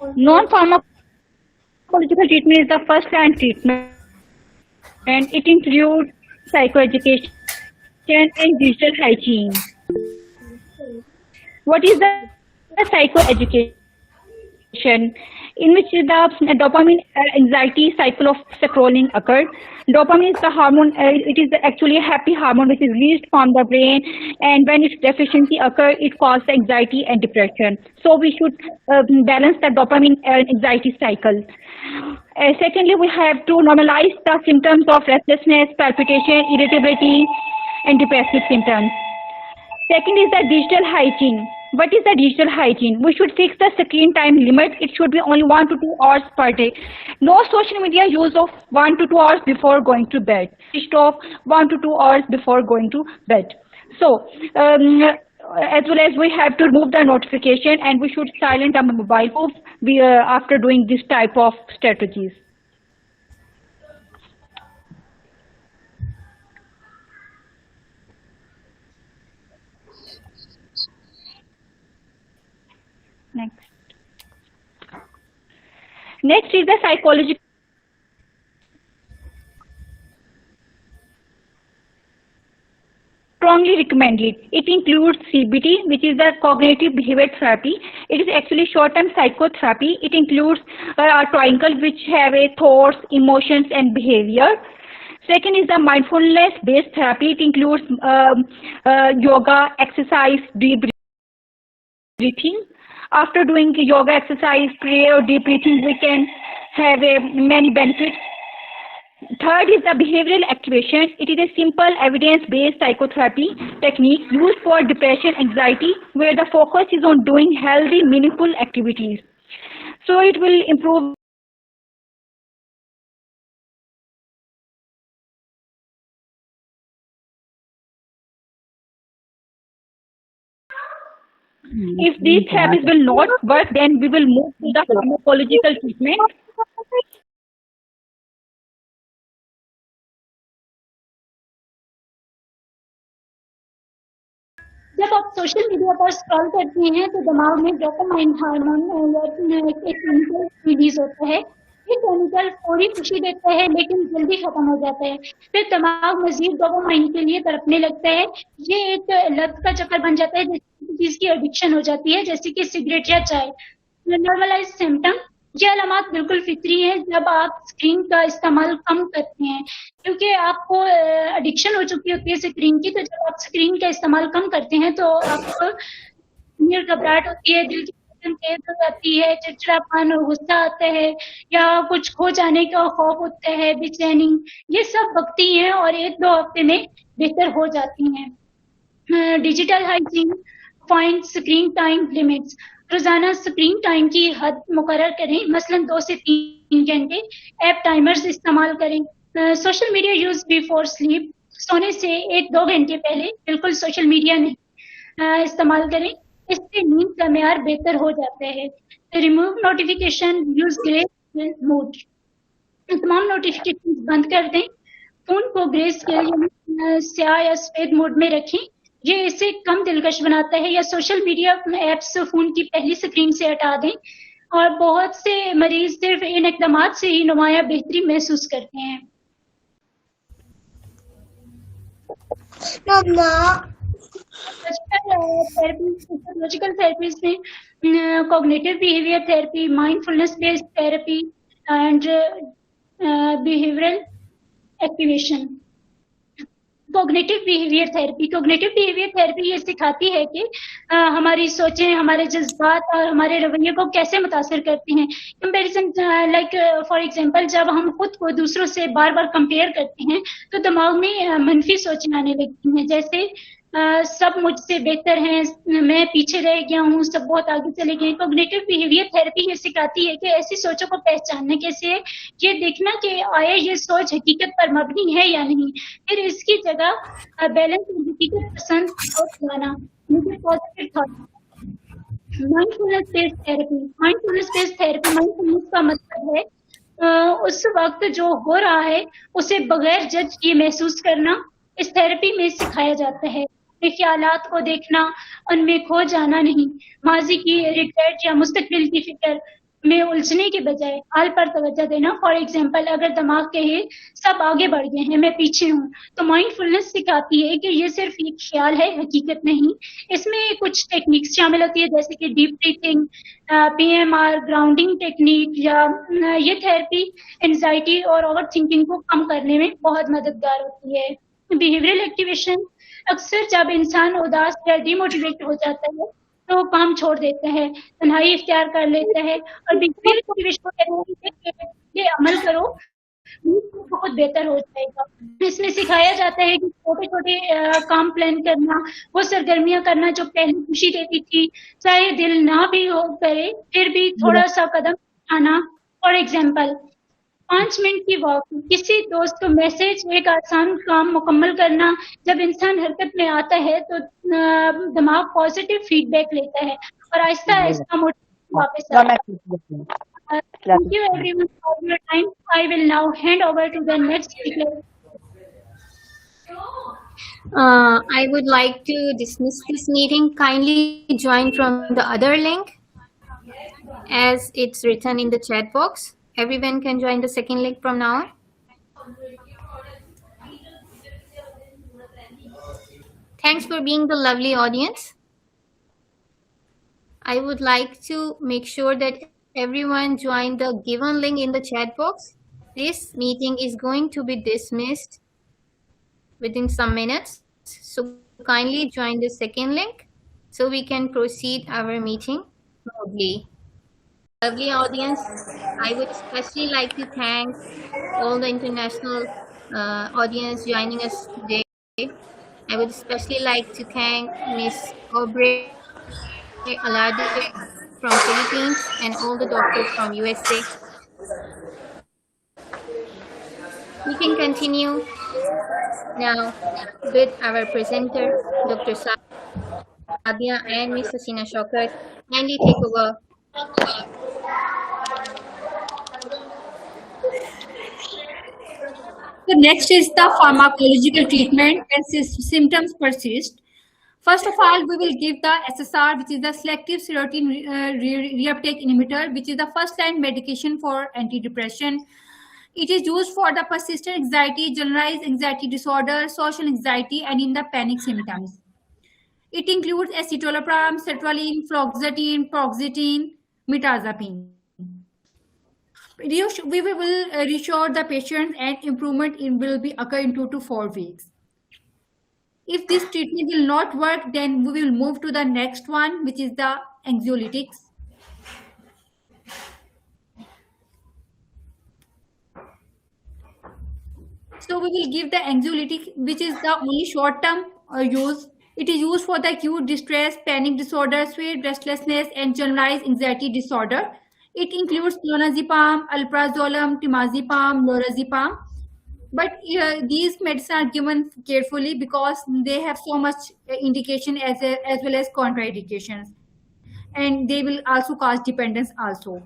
Non-pharmacological treatment is the first line treatment and it includes psychoeducation and digital hygiene. What is the psychoeducation? In which the dopamine anxiety cycle of scrolling occurred. Dopamine is the hormone, it is actually a happy hormone which is released from the brain, and when its deficiency occurs, it causes anxiety and depression. So we should balance the dopamine anxiety cycle. Secondly, we have to normalize the symptoms of restlessness, palpitation, irritability, and depressive symptoms. Second is the digital hygiene. What is the digital hygiene? We should fix the screen time limit. It should be only 1 to 2 hours per day. No social media use of 1 to 2 hours before going to bed. Switched off 1 to 2 hours before going to bed. So, as well as we have to remove the notification, and we should silence our mobile phones after doing this type of strategies. Next. Next is the psychological. Strongly recommended. It includes CBT, which is the cognitive behavior therapy. It is actually short-term psychotherapy. It includes triangle, which have a thoughts, emotions, and behavior. Second is the mindfulness-based therapy. It includes yoga, exercise, deep breathing. After doing yoga exercise, prayer, or deep breathing, we can have many benefits. Third is the behavioral activation. It is a simple evidence-based psychotherapy technique used for depression, anxiety, where the focus is on doing healthy, meaningful activities. So it will improve if these therapies will not work, then we will move to the pharmacological treatment. जब आप social media पर scroll करते हैं तो दिमाग में dopamine hormone एक chemical release होता है। ये केमिकल थोड़ी खुशी देता है लेकिन जल्दी खत्म हो जाता है, फिर दिमाग मजीद डोपामाइन के लिए तड़पने लगता है। ये एक लत का चक्कर बन जाता है, जैसे चीज की एडिक्शन हो जाती है, जैसे कि सिगरेट या चाय। नॉर्मलाइज सिम्टम, ये अलामत बिल्कुल फितरी है जब आप स्क्रीन का इस्तेमाल कम करते हैं, क्योंकि आपको एडिक्शन हो चुकी होती है स्क्रीन की। तो जब आप स्क्रीन का इस्तेमाल कम करते हैं तो आपको घबराहट होती है, दिल की धड़कन तेज हो जाती है, चिड़चिड़ापन और गुस्सा आता है, या कुछ खो जाने का खौफ होता है, बेचैनी। ये सब बकती हैं और 1-2 हफ्ते में बेहतर हो जाती हैं। Digital hygiene, find screen time limits. रोजाना स्क्रीन टाइम की हद मुकर्रर करें, मसलन 2 से 3 घंटे। ऐप टाइमर्स इस्तेमाल करें। Social media use before sleep, सोने से 1-2 घंटे पहले बिल्कुल सोशल मीडिया नहीं इस्तेमाल करें, इससे नींद का मेयार बेहतर हो जाता है। Remove notification, use grey mode, तमाम नोटिफिकेशन बंद कर दें। फोन को ग्रे स्केल स्याह या सफेद मोड में रखें, ये इसे कम दिलकश बनाता है। या सोशल मीडिया ऐप्स फोन की पहली स्क्रीन से हटा दें। और बहुत से मरीज सिर्फ इन इकदामात से ही नुमाया बेहतरी महसूस करते हैं। साइकोलॉजिकल थेरेपीज में cognitive behaviour therapy, mindfulness based therapy and behavioural activation. Cognitive behaviour therapy ये सिखाती है कि हमारी सोचें, हमारे जज्बात और हमारे रवैये को कैसे मुतासर करती हैं। कंपैरिजन, लाइक फॉर एग्जांपल, जब हम खुद को दूसरों से बार बार कंपेयर करते हैं तो दिमाग में मनफी सोचें आने लगती हैं, जैसे सब मुझसे बेहतर हैं, मैं पीछे रह गया हूँ, सब बहुत आगे चले गए। कॉग्निटिव बिहेवियर थेरेपी ये सिखाती है कि ऐसी सोचों को पहचानना कैसे है, ये देखना कि आया ये सोच हकीकत पर मबनी है या नहीं, फिर इसकी जगह बैलेंस हकीकत पसंद सोच लाना, मुझे positive thought. Mindfulness based therapy, mindfulness का मतलब है उस वक्त जो हो रहा है उसे बगैर जज किए महसूस करना। इस थेरेपी में सिखाया जाता है ख्यालात को देखना, उनमें खो जाना नहीं, माजी की रिग्रेट या मुस्तकबिल की फिक्र में उलझने के बजाय हाल पर तवज्जो देना। फॉर एग्जाम्पल, अगर दिमाग कहे सब आगे बढ़ गए हैं, मैं पीछे हूँ, तो माइंडफुलनेस सिखाती है कि ये सिर्फ एक ख्याल है, हकीकत नहीं। इसमें कुछ टेक्निक्स शामिल होती है, जैसे कि deep breathing, PMR, grounding technique. या ये थेरेपी एंजाइटी और ओवर थिंकिंग को कम करने में बहुत मददगार होती है। बिहेवियरल एक्टिवेशन, अक्सर जब इंसान उदास या डिमोटिवेट हो जाता है तो काम छोड़ देता है, तन्हाई इख्तियार कर लेता है, और बिहेवियरल एक्टिवेशन कहते हैं कि ये अमल करो, बहुत बेहतर हो जाएगा। इसमें सिखाया जाता है कि छोटे छोटे काम प्लान करना, वो सरगर्मियां करना जो पहले खुशी देती थी, चाहे दिल ना भी हो करे फिर भी थोड़ा सा कदम उठाना। फॉर एग्जाम्पल, 5 मिनट की वॉक, किसी दोस्त को मैसेज, एक आसान काम मुकम्मल करना। जब इंसान हरकत में आता है तो दिमाग पॉजिटिव फीडबैक लेता है और आहिस्ता आहिस्ता मोटिवेशन वापस आता है। Thank you everyone for your time. I will now hand over to the next speaker. I would like to dismiss this meeting. Kindly join from the other link. as it's written in the chat box. Everyone can join the second link from now on. Thanks for being the lovely audience. I would like to make sure that everyone join the given link in the chat box. This meeting is going to be dismissed within some minutes. So kindly join the second link so we can proceed our meeting smoothly. Lovely audience, I would especially like to thank all the international audience joining us today. I would especially like to thank Miss Aubrey Alarde from Philippines and all the doctors from USA. We can continue now with our presenter, Dr. Sadia and Ms. Hassina Shoukat. Kindly take over. So next is the pharmacological treatment when symptoms persist. First of all, we will give the SSR, which is the selective serotonin reuptake inhibitor, which is the first line medication for antidepressant. It is used for the persistent anxiety, generalized anxiety disorder, social anxiety, and in the panic symptoms. It includes escitalopram, sertraline, fluoxetine, paroxetine, mirtazapine. We will reassure the patient and improvement will be occur in 2 to 4 weeks. If this treatment will not work, then we will move to the next one, which is the anxiolytics. So we will give the anxiolytic, which is the only short-term use. It is used for the acute distress, panic disorder, sweat, restlessness, and generalized anxiety disorder. It includes clonazepam, alprazolam, temazepam, lorazepam. But these medicines are given carefully because they have so much indication as well as contraindications, and they will also cause dependence also.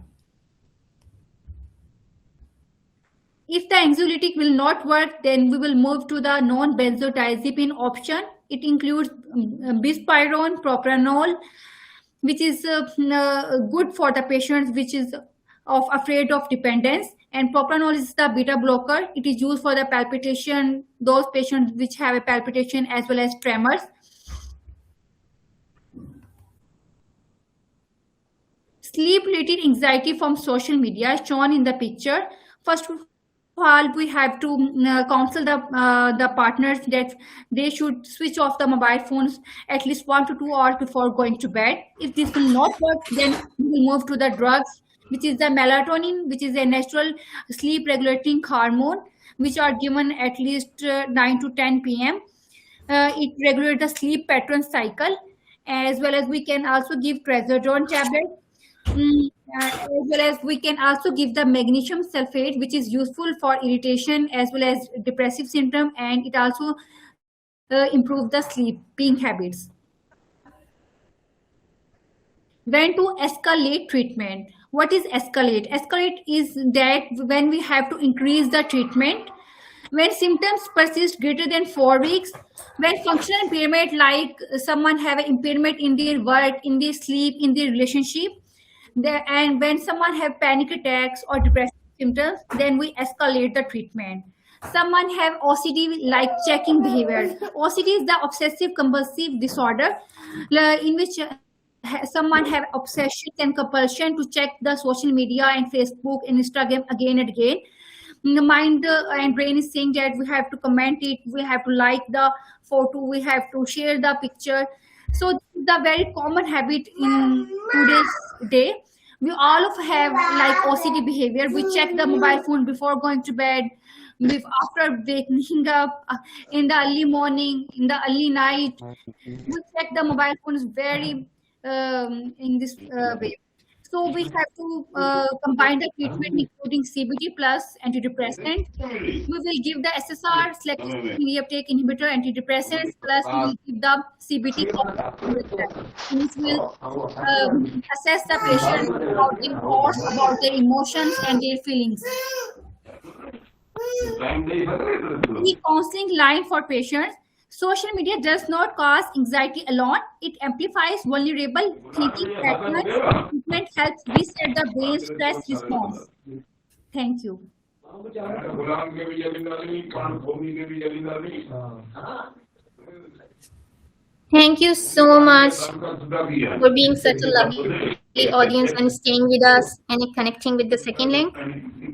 If the anxiolytic will not work, then we will move to the non-benzodiazepine option. It includes bispirone, propranolol, which is good for the patients which is afraid of dependence. And propranolol is the beta blocker. It is used for the palpitation, those patients which have a palpitation as well as tremors. Sleep-related anxiety from social media is shown in the picture. First of all, we have to counsel the partners that they should switch off the mobile phones at least 1 to 2 hours before going to bed. If this will not work, then we will move to the drugs, which is the melatonin, which is a natural sleep regulating hormone, which are given at least 9 to 10 p.m. It regulates the sleep pattern cycle, as well as we can also give trazodone tablet. As well as we can also give the magnesium sulfate, which is useful for irritation as well as depressive symptom, and it also improves the sleeping habits. When to escalate treatment? What is escalate? Escalate is that when we have to increase the treatment, when symptoms persist greater than 4 weeks, when functional impairment like someone have an impairment in their work, in their sleep, in their relationship, and when someone have panic attacks or depressive symptoms, then we escalate the treatment. Someone have OCD like checking behavior. OCD is the obsessive compulsive disorder in which someone have obsession and compulsion to check the social media and Facebook and Instagram again and again. The mind and brain is saying that we have to comment it, we have to like the photo, we have to share the picture. So the very common habit in today's day, we all of have like OCD behavior. We check the mobile phone before going to bed, after waking up, in the early morning, in the early night. We check the mobile phones very in this way. So we have to combine the treatment including CBT plus antidepressant. We will give the SSR, selective reuptake inhibitor, antidepressants, plus we will give the CBT, which will assess the patient about their thoughts, about their emotions and their feelings. The counseling line for patients. Social media does not cause anxiety alone. It amplifies vulnerable thinking patterns. Treatment helps reset the brain's stress response. Thank you. Thank you so much for being such a lovely audience and staying with us and connecting with the second link.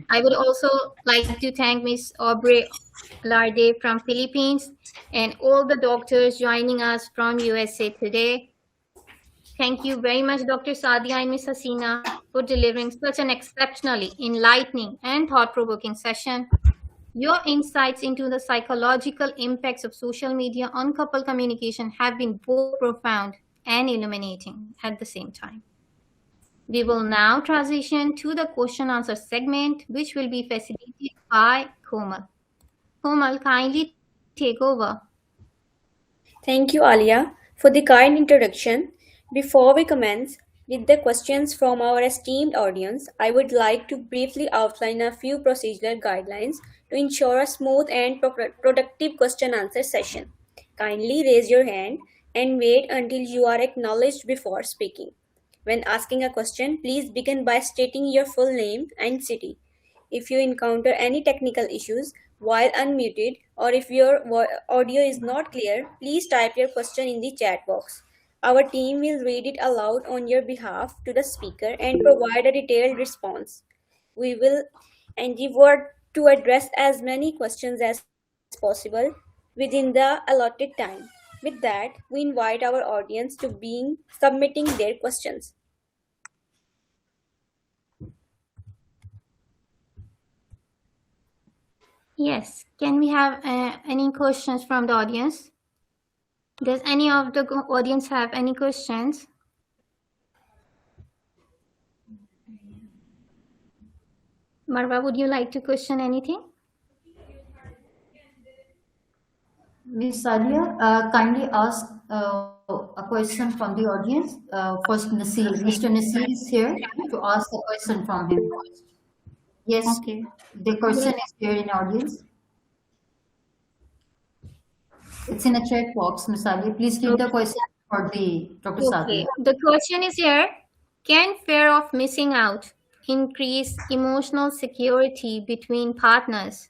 I would also like to thank Ms. Aubrey Larde from Philippines and all the doctors joining us from USA today. Thank you very much, Dr. Sadia and Ms. Hassina, for delivering such an exceptionally enlightening and thought-provoking session. Your insights into the psychological impacts of social media on couple communication have been both profound and illuminating at the same time. We will now transition to the question answer segment, which will be facilitated by Komal. Komal, kindly take over. Thank you, Aliya, for the kind introduction. Before we commence with the questions from our esteemed audience, I would like to briefly outline a few procedural guidelines to ensure a smooth and productive question answer session. Kindly raise your hand and wait until you are acknowledged before speaking. When asking a question, please begin by stating your full name and city. If you encounter any technical issues while unmuted or if your audio is not clear, please type your question in the chat box. Our team will read it aloud on your behalf to the speaker and provide a detailed response. We will endeavor to address as many questions as possible within the allotted time. With that, we invite our audience to begin submitting their questions. Yes, can we have any questions from the audience? Does any of the audience have any questions? Marwa, would you like to question anything? Ms. Sadia, kindly ask a question from the audience. First, Nasir. Mr. Nasir is here to ask a question from him. Yes, Okay. the question is here in audience. It's in a chat box, Ms. Sadia. Please keep the question for the Dr. Sadia. The question is here, can fear of missing out increase emotional security between partners?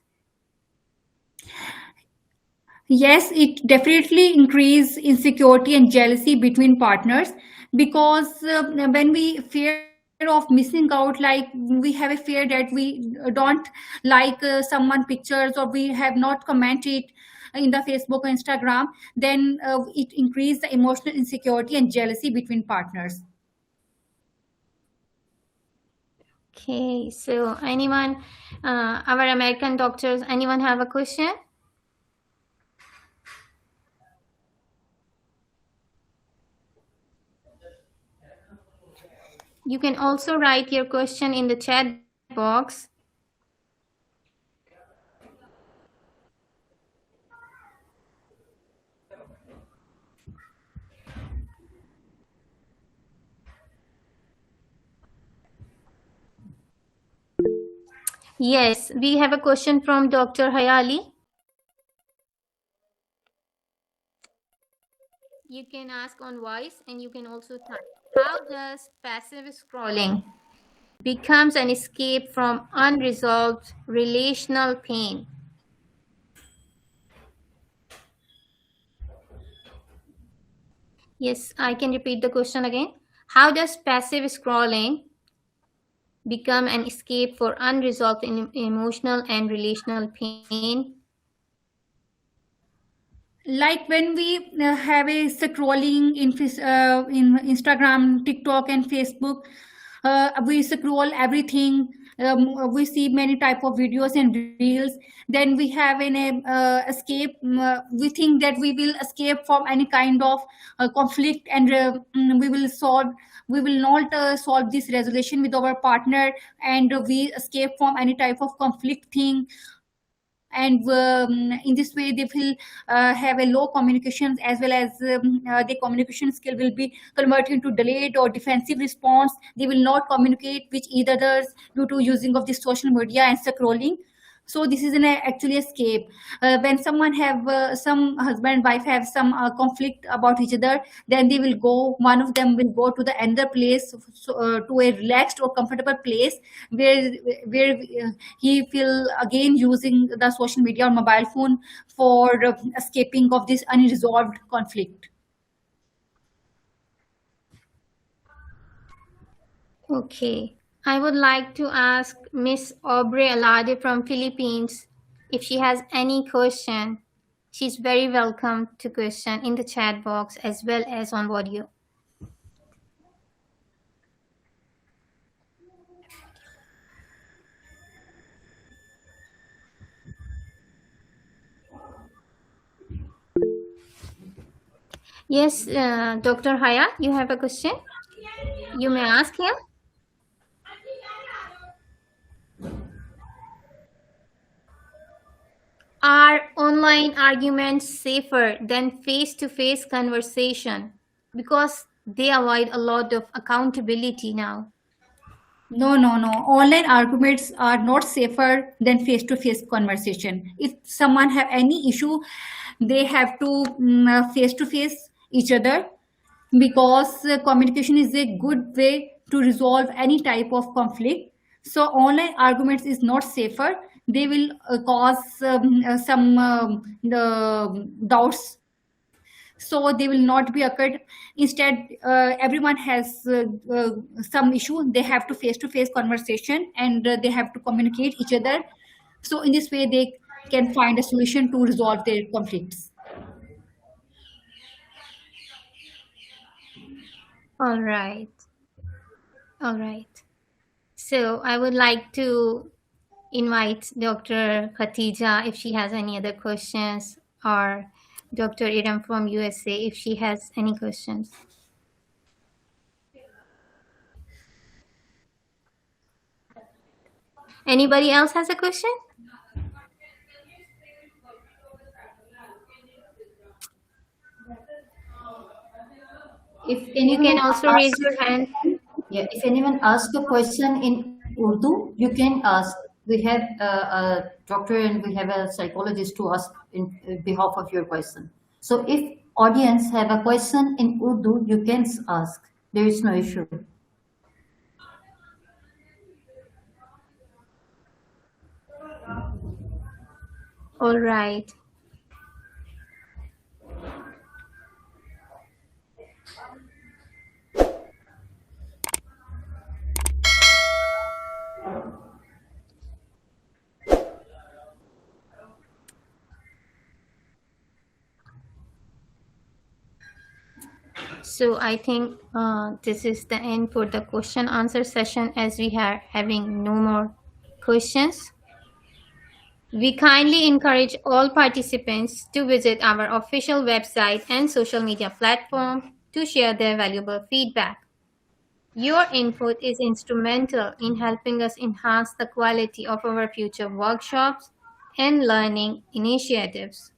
Yes, it definitely increases insecurity and jealousy between partners because when we fear of missing out, like we have a fear that we don't like someone pictures or we have not commented in the Facebook or Instagram, then it increases the emotional insecurity and jealousy between partners. Okay, so anyone, our American doctors, anyone have a question? You can also write your question in the chat box. Yes, we have a question from Dr. Hayali. You can ask on voice and you can also type. How does passive scrolling becomes an escape from unresolved relational pain? Yes, I can repeat the question again. How does passive scrolling become an escape for unresolved emotional and relational pain? Like when we have a scrolling in Instagram, TikTok, and Facebook, we scroll everything. We see many type of videos and reels. Then we have an escape. We think that we will escape from any kind of conflict, and we will solve. We will not solve this resolution with our partner, and we escape from any type of conflict thing. And in this way they will have a low communication as well as the communication skill will be converted into delayed or defensive response. They will not communicate with each others due to using of the social media and scrolling. So this is an actually escape. When someone have some husband and wife have some conflict about each other, then they will go, one of them will go to the another place, to a relaxed or comfortable place where he feel again using the social media or mobile phone for escaping of this unresolved conflict. Okay. I would like to ask Miss Aubrey Alade from Philippines if she has any question. She's very welcome to question in the chat box as well as on audio. Yes, Dr. Haya, you have a question? You may ask him. Are online arguments safer than face-to-face conversation? Because they avoid a lot of accountability now. No. Online arguments are not safer than face-to-face conversation. If someone have any issue, they have to face-to-face each other, because communication is a good way to resolve any type of conflict. So online arguments is not safer. They will cause some doubts, so they will not be occurred. Instead, everyone has some issue, they have to face conversation, and they have to communicate each other. So in this way they can find a solution to resolve their conflicts. All right. So I would like to invite Dr. Khatija if she has any other questions, or Dr. Iram from USA if she has any questions. Anybody else has a question? If You anyone can also raise your hand. Yeah, if anyone asks a question in Urdu, you can ask. We have a doctor and we have a psychologist to ask in behalf of your question. So if audience have a question in Urdu, you can ask. There is no issue. All right. So I think this is the end for the question answer session, as we are having no more questions. We kindly encourage all participants to visit our official website and social media platform to share their valuable feedback. Your input is instrumental in helping us enhance the quality of our future workshops and learning initiatives.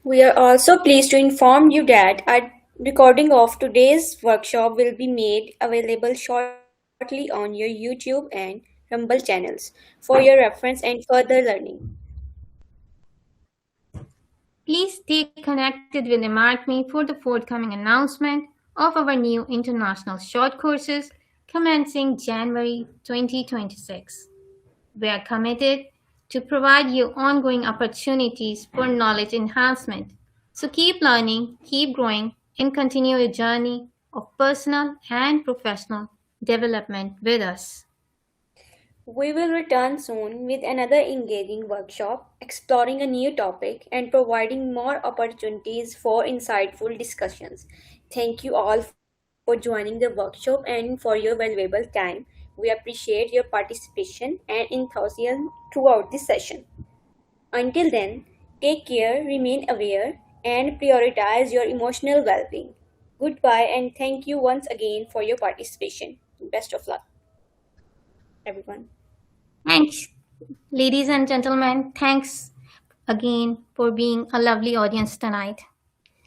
We are also pleased to inform you that a recording of today's workshop will be made available shortly on your YouTube and Rumble channels for your reference and further learning. Please stay connected with IMARHKMI for the forthcoming announcement of our new international short courses commencing January 2026. We are committed to provide you ongoing opportunities for knowledge enhancement. So keep learning, keep growing, and continue your journey of personal and professional development with us. We will return soon with another engaging workshop, exploring a new topic and providing more opportunities for insightful discussions. Thank you all for joining the workshop and for your valuable time. We appreciate your participation and enthusiasm throughout this session. Until then, take care, remain aware, and prioritize your emotional well being. Goodbye, and thank you once again for your participation. Best of luck, everyone. Thanks, ladies and gentlemen. Thanks again for being a lovely audience tonight.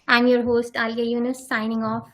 I'm your host, Aliya Yunus, signing off.